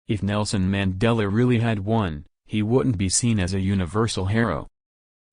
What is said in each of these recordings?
If Nelson Mandela really had won, he wouldn't be seen as a universal hero.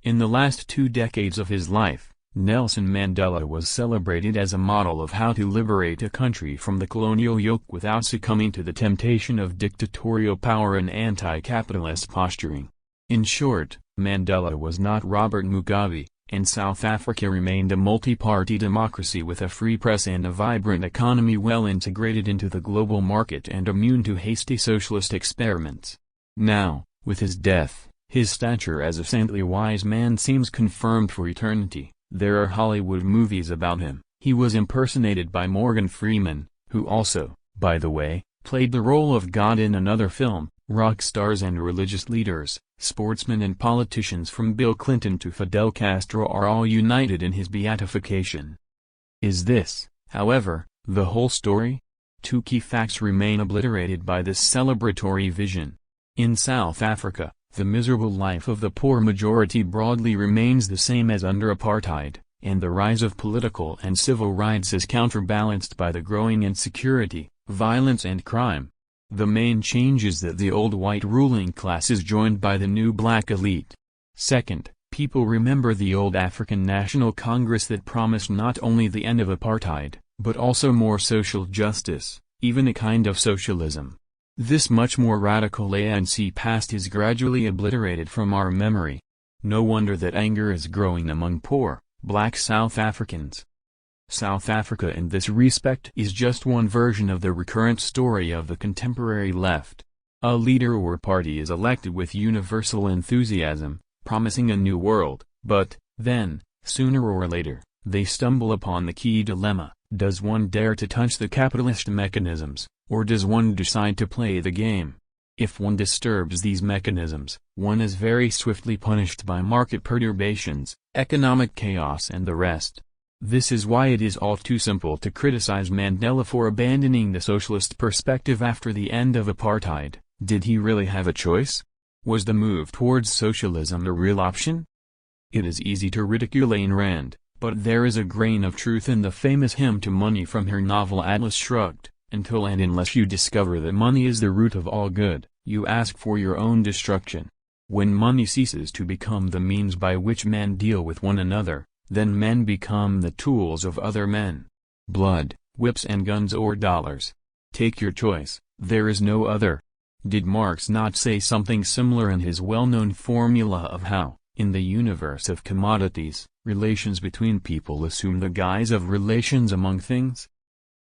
In the last 2 decades of his life, Nelson Mandela was celebrated as a model of how to liberate a country from the colonial yoke without succumbing to the temptation of dictatorial power and anti-capitalist posturing. In short, Mandela was not Robert Mugabe, and South Africa remained a multi-party democracy with a free press and a vibrant economy well integrated into the global market and immune to hasty socialist experiments. Now, with his death, his stature as a saintly wise man seems confirmed for eternity. There are Hollywood movies about him. He was impersonated by Morgan Freeman, who also, by the way, played the role of God in another film. Rock stars and religious leaders, sportsmen and politicians from Bill Clinton to Fidel Castro are all united in his beatification. Is this, however, the whole story? 2 key facts remain obliterated by this celebratory vision. In South Africa, the miserable life of the poor majority broadly remains the same as under apartheid, and the rise of political and civil rights is counterbalanced by the growing insecurity, violence and crime. The main change is that the old white ruling class is joined by the new black elite. Second, people remember the old African National Congress that promised not only the end of apartheid, but also more social justice, even a kind of socialism. This much more radical ANC past is gradually obliterated from our memory. No wonder that anger is growing among poor, black South Africans. South Africa in this respect is just one version of the recurrent story of the contemporary left. A leader or party is elected with universal enthusiasm, promising a new world, but, then, sooner or later, they stumble upon the key dilemma: does one dare to touch the capitalist mechanisms, or does one decide to play the game? If one disturbs these mechanisms, one is very swiftly punished by market perturbations, economic chaos and the rest. This is why it is all too simple to criticize Mandela for abandoning the socialist perspective after the end of apartheid. Did he really have a choice? Was the move towards socialism a real option? It is easy to ridicule Ayn Rand, but there is a grain of truth in the famous hymn to money from her novel Atlas Shrugged. Until and unless you discover that money is the root of all good, you ask for your own destruction. When money ceases to become the means by which men deal with one another, then men become the tools of other men. Blood, whips and guns or dollars. Take your choice, there is no other. Did Marx not say something similar in his well-known formula of how, in the universe of commodities, relations between people assume the guise of relations among things?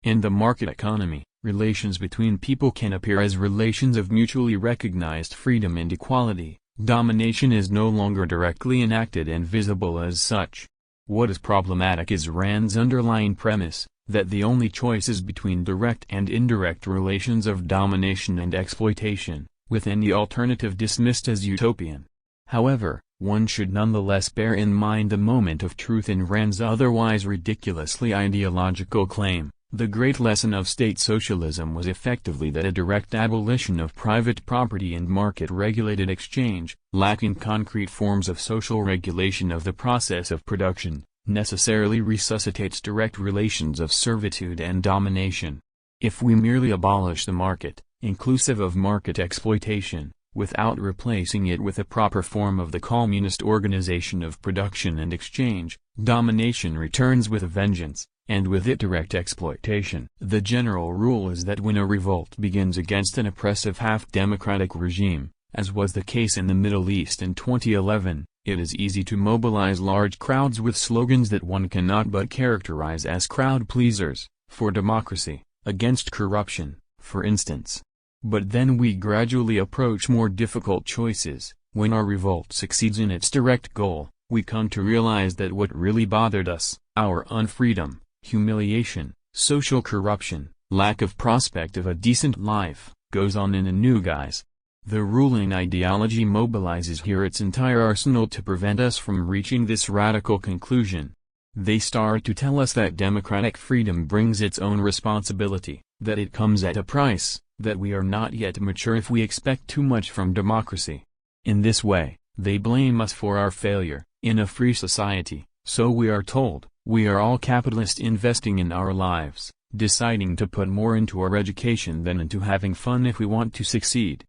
In the market economy, relations between people can appear as relations of mutually recognized freedom and equality. Domination is no longer directly enacted and visible as such. What is problematic is Rand's underlying premise, that the only choice is between direct and indirect relations of domination and exploitation, with any alternative dismissed as utopian. However, one should nonetheless bear in mind the moment of truth in Rand's otherwise ridiculously ideological claim. The great lesson of state socialism was effectively that a direct abolition of private property and market-regulated exchange, lacking concrete forms of social regulation of the process of production, necessarily resuscitates direct relations of servitude and domination. If we merely abolish the market, inclusive of market exploitation, without replacing it with a proper form of the communist organization of production and exchange, domination returns with a vengeance, and with it direct exploitation. The general rule is that when a revolt begins against an oppressive half-democratic regime, as was the case in the Middle East in 2011, it is easy to mobilize large crowds with slogans that one cannot but characterize as crowd pleasers, for democracy, against corruption, for instance. But then we gradually approach more difficult choices. When our revolt succeeds in its direct goal, we come to realize that what really bothered us, our unfreedom, humiliation, social corruption, lack of prospect of a decent life, goes on in a new guise. The ruling ideology mobilizes here its entire arsenal to prevent us from reaching this radical conclusion. They start to tell us that democratic freedom brings its own responsibility, that it comes at a price, that we are not yet mature if we expect too much from democracy. In this way, they blame us for our failure. In a free society, so we are told, we are all capitalists investing in our lives, deciding to put more into our education than into having fun if we want to succeed.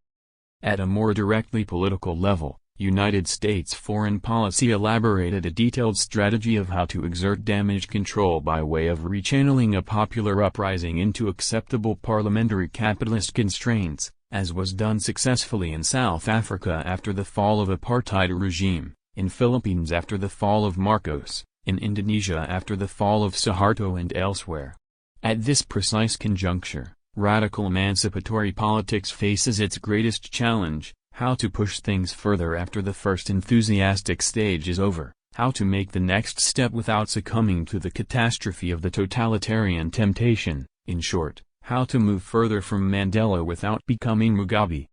At a more directly political level, United States foreign policy elaborated a detailed strategy of how to exert damage control by way of rechanneling a popular uprising into acceptable parliamentary capitalist constraints, as was done successfully in South Africa after the fall of apartheid regime, in Philippines after the fall of Marcos, in Indonesia after the fall of Suharto and elsewhere. At this precise conjuncture, radical emancipatory politics faces its greatest challenge: how to push things further after the first enthusiastic stage is over, how to make the next step without succumbing to the catastrophe of the totalitarian temptation, in short, how to move further from Mandela without becoming Mugabe.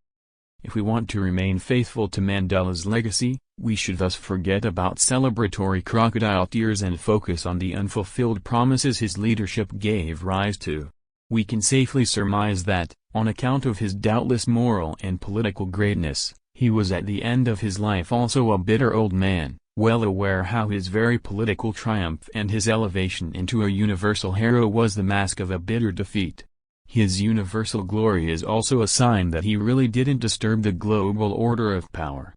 If we want to remain faithful to Mandela's legacy, we should thus forget about celebratory crocodile tears and focus on the unfulfilled promises his leadership gave rise to. We can safely surmise that, on account of his doubtless moral and political greatness, he was at the end of his life also a bitter old man, well aware how his very political triumph and his elevation into a universal hero was the mask of a bitter defeat. His universal glory is also a sign that he really didn't disturb the global order of power.